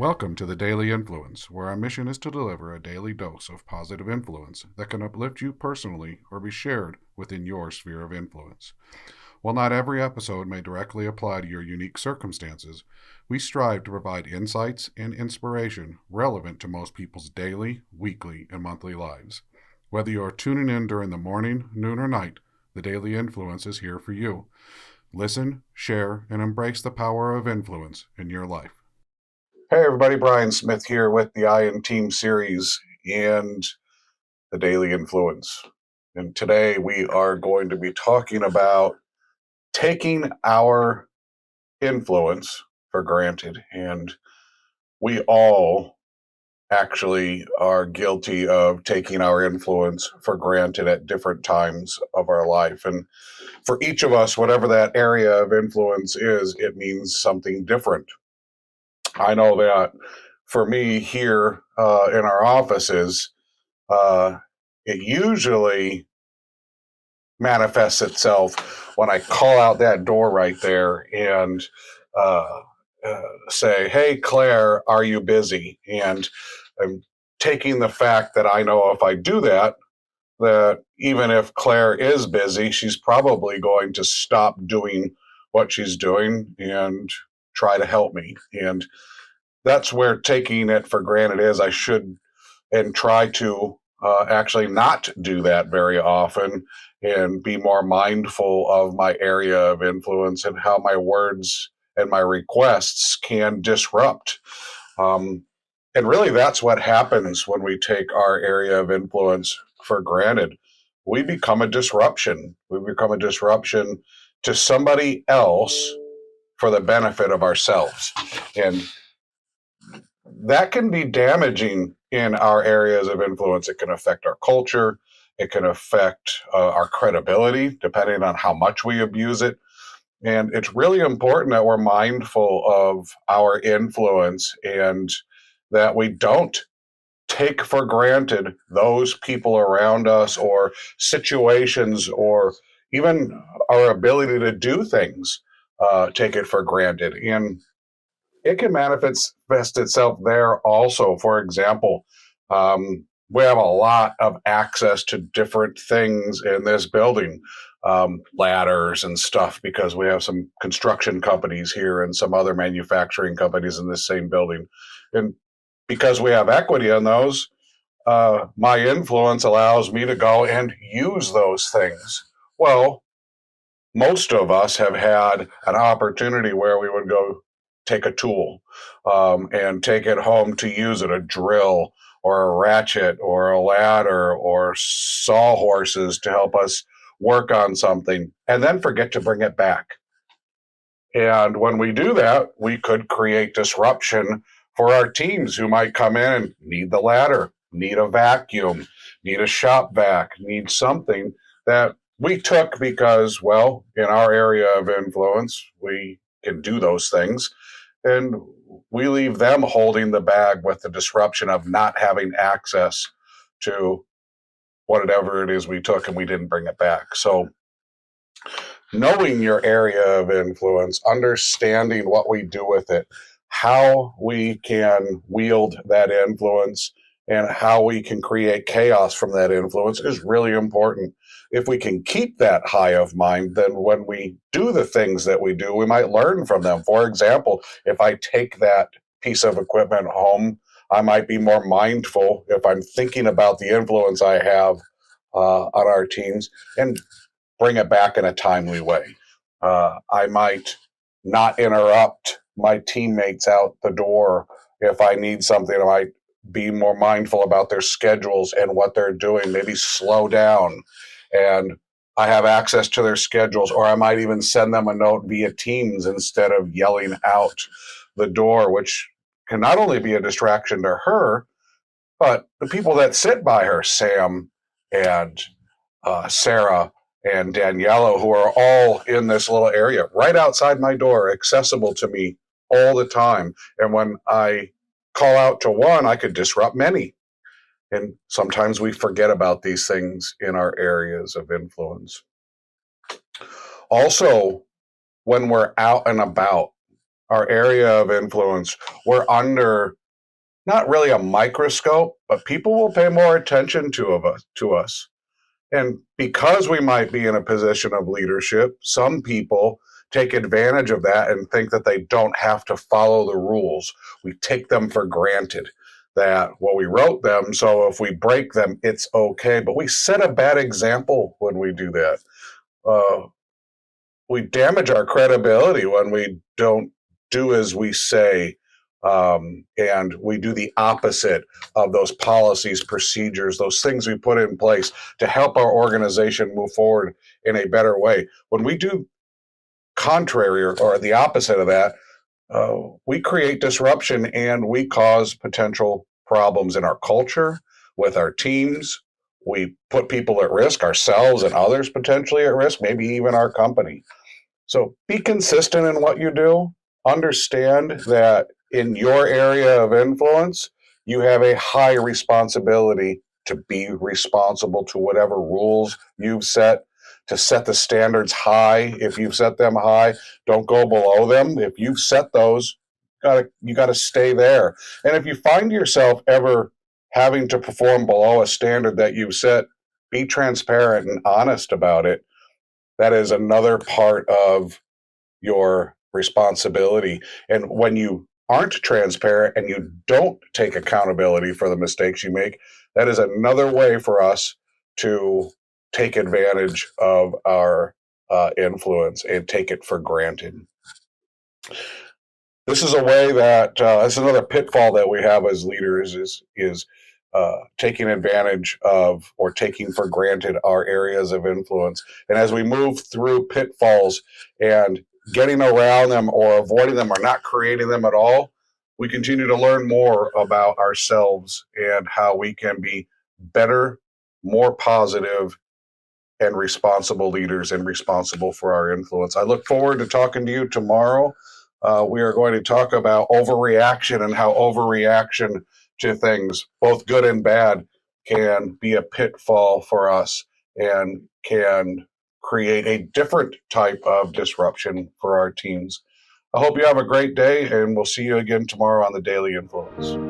Welcome to the Daily Influence, where our mission is to deliver a daily dose of positive influence that can uplift you personally or be shared within your sphere of influence. While not every episode may directly apply to your unique circumstances, we strive to provide insights and inspiration relevant to most people's daily, weekly, and monthly lives. Whether you are tuning in during the morning, noon, or night, the Daily Influence is here for you. Listen, share, and embrace the power of influence in your life. Hey everybody, Brian Smith here with the I and Team series and the Daily Influence. And today we are going to be talking about taking our influence for granted. And we all actually are guilty of taking our influence for granted at different times of our life. And for each of us, whatever that area of influence is, it means something different. I know that for me here in our offices, it usually manifests itself when I call out that door right there and uh, say, "Hey, Claire, are you busy?" And I'm taking the fact that I know if I do that, that even if Claire is busy, she's probably going to stop doing what she's doing and try to help me. And that's where taking it for granted is. I should and try to actually not do that very often and be more mindful of my area of influence and how my words and my requests can disrupt. Um, and really, that's what happens when we take our area of influence for granted. We become a disruption. We become a disruption to somebody else for the benefit of ourselves. And that can be damaging in our areas of influence. It can affect our culture. It can affect our credibility, depending on how much we abuse it. And it's really important that we're mindful of our influence and that we don't take for granted those people around us or situations or even our ability to do things, take it for granted. And it can manifest itself there also. For example, we have a lot of access to different things in this building, ladders and stuff, because we have some construction companies here and some other manufacturing companies in this same building. And because we have equity in those, my influence allows me to go and use those things. Well, most of us have had an opportunity where we would go take a tool and take it home to use it, a drill or a ratchet or a ladder or sawhorses to help us work on something, and then forget to bring it back. And when we do that, we could create disruption for our teams who might come in and need the ladder, need a vacuum, need a shop vac, need something that we took because, well, in our area of influence, we can do those things. And we leave them holding the bag with the disruption of not having access to whatever it is we took and we didn't bring it back. So, knowing your area of influence, understanding what we do with it, how we can wield that influence, and how we can create chaos from that influence is really important. If we can keep that high of mind, then when we do the things that we do, we might learn from them. For example, if I take that piece of equipment home, I might be more mindful if I'm thinking about the influence I have on our teams and bring it back in a timely way. I might not interrupt my teammates out the door if I need something. I might be more mindful about their schedules and what they're doing, maybe slow down. And I have access to their schedules, or I might even send them a note via Teams instead of yelling out the door, which can not only be a distraction to her, but the people that sit by her, Sam and Sarah and Daniela, who are all in this little area right outside my door, accessible to me all the time. And when I call out to one, I could disrupt many. And sometimes we forget about these things in our areas of influence. Also, when we're out and about, our area of influence, we're under not really a microscope, but people will pay more attention to us. And because we might be in a position of leadership, some people take advantage of that and think that they don't have to follow the rules. We take them for granted that, well, we wrote them, so if we break them, it's okay. But we set a bad example when we do that. We damage our credibility when we don't do as we say, and we do the opposite of those policies, procedures, those things we put in place to help our organization move forward in a better way. When we do contrary or the opposite of that, we create disruption and we cause potential problems in our culture, with our teams. We put people at risk, ourselves and others potentially at risk, maybe even our company. So be consistent in what you do. Understand that in your area of influence, you have a high responsibility to be responsible to whatever rules you've set, to set the standards high. If you've set them high, don't go below them. If you've set those, you got to stay there. And if you find yourself ever having to perform below a standard that you've set, be transparent and honest about it. That is another part of your responsibility. And when you aren't transparent and you don't take accountability for the mistakes you make, that is another way for us to take advantage of our influence and take it for granted. This is a way that it's another pitfall that we have as leaders is taking advantage of or taking for granted our areas of influence. And as we move through pitfalls and getting around them or avoiding them or not creating them at all, we continue to learn more about ourselves and how we can be better, more positive, and responsible leaders and responsible for our influence. I look forward to talking to you tomorrow. We are going to talk about overreaction and how overreaction to things, both good and bad, can be a pitfall for us and can create a different type of disruption for our teams. I hope you have a great day, and we'll see you again tomorrow on the Daily Influence.